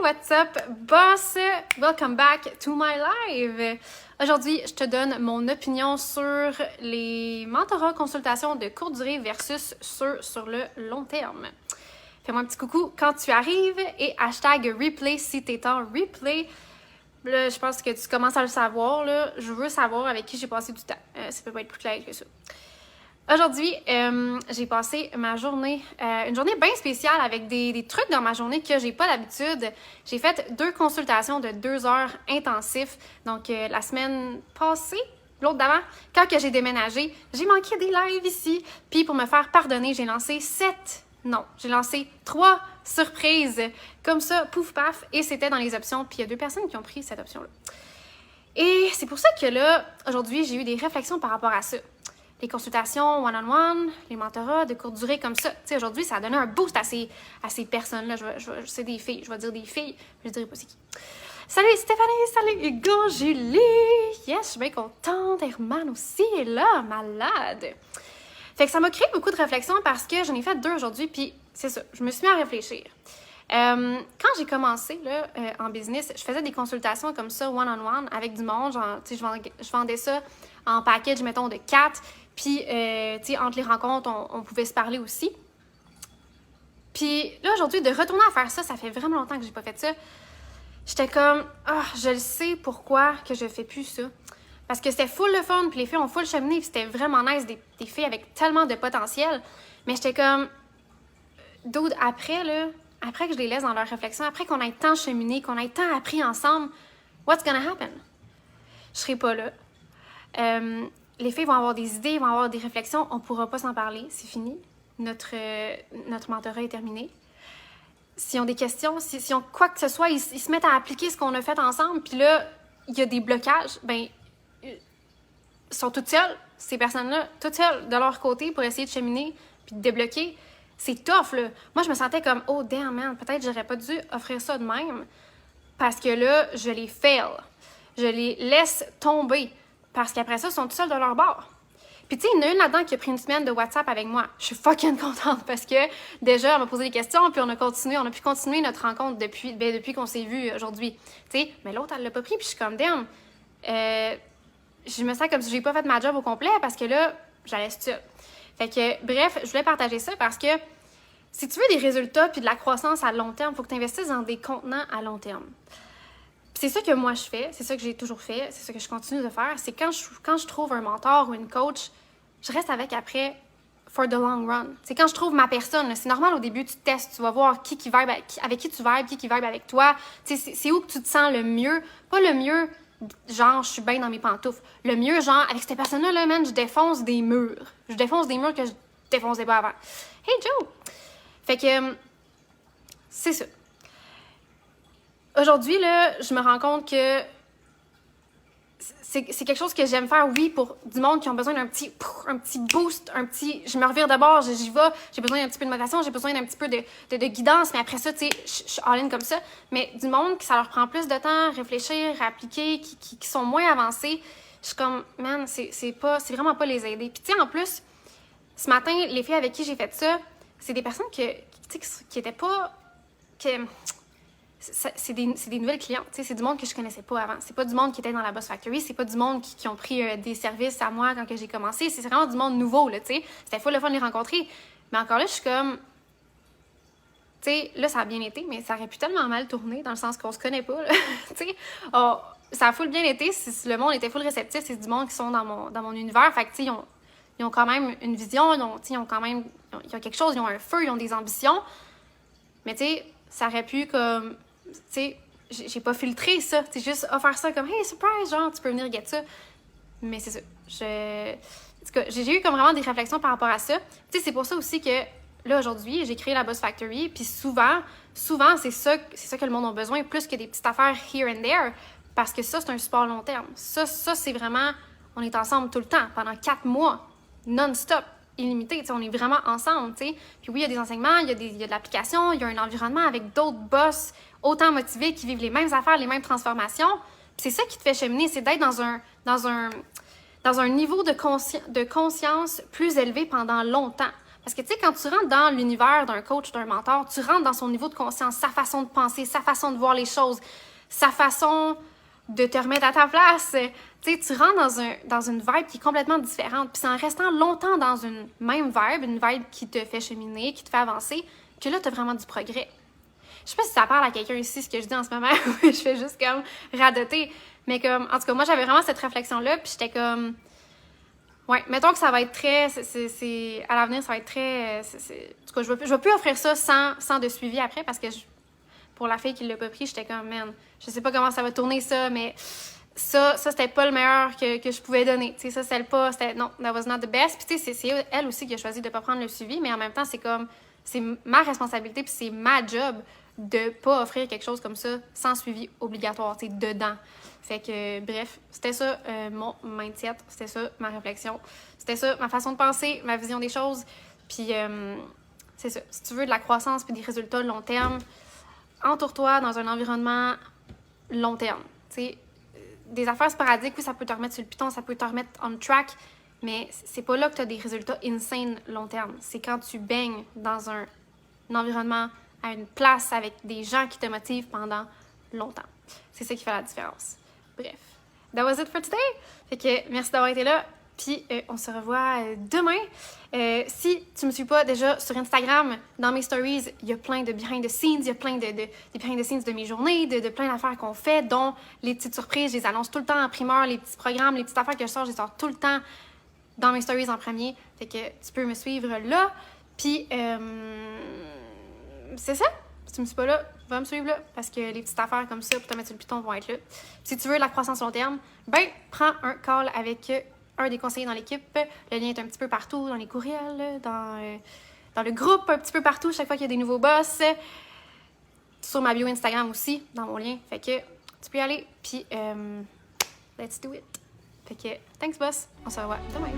what's up, boss? Welcome back to my live. Aujourd'hui, je te donne mon opinion sur les mentorats, consultations de courte durée versus ceux sur le long terme. Fais-moi un petit coucou quand tu arrives et hashtag replay si t'es en replay. Là, je pense que tu commences à le savoir. Là. Je veux savoir avec qui j'ai passé du temps. Ça peut pas être plus clair que ça. Aujourd'hui, j'ai passé ma journée, une journée bien spéciale avec des trucs dans ma journée que j'ai pas d'habitude. J'ai fait 2 consultations de 2 heures intensifs. Donc, la semaine passée, l'autre d'avant, quand que j'ai déménagé, j'ai manqué des lives ici. Puis, pour me faire pardonner, j'ai lancé 3 surprises. Comme ça, pouf paf, et c'était dans les options. Puis, il y a 2 personnes qui ont pris cette option-là. Et c'est pour ça que là, aujourd'hui, j'ai eu des réflexions par rapport à ça. Les consultations one-on-one, les mentorats de courte durée comme ça. Tu sais, aujourd'hui, ça a donné un boost à ces personnes-là. C'est des filles, je vais dire des filles, je dirais pas c'est qui. Salut Stéphanie, salut Hugo, Julie! Yes, je suis bien contente. Herman aussi est là, malade. Fait que ça m'a créé beaucoup de réflexions parce que j'en ai fait 2 aujourd'hui, puis c'est ça, je me suis mis à réfléchir. Quand j'ai commencé là, en business, je faisais des consultations comme ça, one-on-one, avec du monde. Genre, tu sais, je vendais ça en package, mettons, de 4. Puis, tu sais, entre les rencontres, on pouvait se parler aussi. Puis là, aujourd'hui, de retourner à faire ça, ça fait vraiment longtemps que j'ai pas fait ça. J'étais comme, je le sais pourquoi que je fais plus ça. Parce que c'était full le fun, puis les filles ont full cheminé, puis c'était vraiment nice, des filles avec tellement de potentiel. Mais j'étais comme, dude, après que je les laisse dans leur réflexion, après qu'on ait tant cheminé, qu'on ait tant appris ensemble, what's gonna happen? Je serai pas là. Les filles vont avoir des idées, vont avoir des réflexions, on pourra pas s'en parler, c'est fini. Notre mentorat est terminé. S'ils ont des questions, s'ils ont quoi que ce soit, ils se mettent à appliquer ce qu'on a fait ensemble, puis là, il y a des blocages, ben, ils sont toutes seules, ces personnes-là, toutes seules de leur côté pour essayer de cheminer, puis de débloquer. C'est tough, là. Moi, je me sentais comme, oh damn, man, peut-être j'aurais pas dû offrir ça de même, parce que là, je les fail. Je les laisse tomber. Parce qu'après ça, ils sont tous seuls de leur bord. Puis tu sais, il y en a une là-dedans qui a pris une semaine de WhatsApp avec moi. Je suis fucking contente parce que déjà, elle m'a posé des questions, puis on a pu continuer notre rencontre depuis qu'on s'est vus aujourd'hui. Tu sais, mais l'autre, elle l'a pas pris, puis je suis comme, damn, je me sens comme si j'ai pas fait ma job au complet parce que là, j'allais seule. Fait que, bref, je voulais partager ça parce que si tu veux des résultats puis de la croissance à long terme, il faut que tu investisses dans des contenants à long terme. C'est ça que moi je fais, c'est ça que j'ai toujours fait, c'est ça que je continue de faire. C'est quand je trouve un mentor ou une coach, je reste avec après for the long run. C'est quand je trouve ma personne. C'est normal au début, tu testes, tu vas voir avec qui tu vibes, qui vibe avec toi. C'est où que tu te sens le mieux. Pas le mieux, genre je suis bien dans mes pantoufles. Le mieux, genre avec cette personne-là, là, man, je défonce des murs. Je défonce des murs que je défonçais pas avant. Hey Joe! Fait que c'est ça. Aujourd'hui, là, je me rends compte que c'est quelque chose que j'aime faire, oui, pour du monde qui ont besoin d'un petit boost, je me revire de bord, j'y vais, j'ai besoin d'un petit peu de motivation, j'ai besoin d'un petit peu de guidance, mais après ça, tu sais, je suis all-in comme ça. Mais du monde qui ça leur prend plus de temps, réfléchir, appliquer, qui sont moins avancés, je suis comme, man, c'est vraiment pas les aider. Puis tu sais, en plus, ce matin, les filles avec qui j'ai fait ça, c'est des personnes qui étaient pas... C'est des nouvelles clientes, c'est du monde que je connaissais pas avant. C'est pas du monde qui était dans la Boss Factory, c'est pas du monde qui ont pris des services à moi quand que j'ai commencé. C'est vraiment du monde nouveau, là, tu sais. C'était fou le fun de les rencontrer. Mais encore là, je suis comme... Tu sais, là, ça a bien été, mais ça aurait pu tellement mal tourner, dans le sens qu'on se connaît pas, là. Tu sais, ça a full bien été. Le monde était full réceptif. C'est du monde qui sont dans mon univers. Fait que, tu sais, ils ont quand même une vision, ils ont quelque chose, ils ont un feu, ils ont des ambitions. Mais, tu sais, ça aurait pu comme... Tu sais, j'ai pas filtré ça. C'est juste offrir ça comme « Hey, surprise! » Genre, tu peux venir get ça. Mais c'est ça. En tout cas, j'ai eu comme vraiment des réflexions par rapport à ça. Tu sais, c'est pour ça aussi que, là, aujourd'hui, j'ai créé la Boss Factory. Puis souvent, c'est ça que le monde a besoin, plus que des petites affaires here and there. Parce que ça, c'est un support long terme. Ça, c'est vraiment... On est ensemble tout le temps, pendant 4 mois, non-stop. Illimité, tu sais, on est vraiment ensemble, tu sais. Puis oui, il y a des enseignements, il y a de l'application, il y a un environnement avec d'autres boss autant motivés qui vivent les mêmes affaires, les mêmes transformations. Puis c'est ça qui te fait cheminer, c'est d'être dans un niveau de conscience plus élevé pendant longtemps. Parce que, tu sais, quand tu rentres dans l'univers d'un coach, d'un mentor, tu rentres dans son niveau de conscience, sa façon de penser, sa façon de voir les choses, sa façon de te remettre à ta place. Tu sais, tu rentres dans une vibe qui est complètement différente. Puis c'est en restant longtemps dans une même vibe, une vibe qui te fait cheminer, qui te fait avancer, que là, tu as vraiment du progrès. Je sais pas si ça parle à quelqu'un ici, ce que je dis en ce moment, je fais juste comme radoter. Mais comme, en tout cas, moi, j'avais vraiment cette réflexion-là, puis j'étais comme... Ouais, mettons que ça va être très... à l'avenir, ça va être très... En tout cas, je vais plus offrir ça sans de suivi après, parce que pour la fille qui l'a pas pris, j'étais comme, man, je sais pas comment ça va tourner ça, mais ça c'était pas le meilleur que je pouvais donner. Tu sais, ça, c'était pas... Non, that was not the best. Puis tu sais, c'est elle aussi qui a choisi de pas prendre le suivi, mais en même temps, c'est comme... C'est ma responsabilité, puis c'est ma job de pas offrir quelque chose comme ça sans suivi obligatoire, tu sais, dedans. Fait que, bref, c'était ça mon mindset, c'était ça ma réflexion, c'était ça ma façon de penser, ma vision des choses. Puis, c'est ça. Si tu veux de la croissance puis des résultats long terme, entoure-toi dans un environnement long terme. Tu sais, des affaires sporadiques, oui, ça peut te remettre sur le piton, ça peut te remettre on track, mais c'est pas là que tu as des résultats insane long terme. C'est quand tu baignes dans un environnement, à une place avec des gens qui te motivent pendant longtemps. C'est ça qui fait la différence. Bref, that was it for today. Fait que merci d'avoir été là. Puis on se revoit demain. Si tu me suis pas déjà sur Instagram, dans mes stories, il y a plein de behind the scenes, il y a plein des behind the scenes de mes journées, de plein d'affaires qu'on fait, dont les petites surprises, je les annonce tout le temps en primeur, les petits programmes, les petites affaires que je sors tout le temps dans mes stories en premier. Fait que tu peux me suivre là. Puis c'est ça. Si tu me suis pas là, va me suivre là, parce que les petites affaires comme ça pour te mettre sur le piton vont être là. Si tu veux de la croissance long terme, ben prends un call avec un des conseillers dans l'équipe. Le lien est un petit peu partout, dans les courriels, dans le groupe, un petit peu partout, chaque fois qu'il y a des nouveaux boss. Sur ma bio Instagram aussi, dans mon lien. Fait que tu peux y aller, puis let's do it. Fait que thanks boss, on se revoit demain.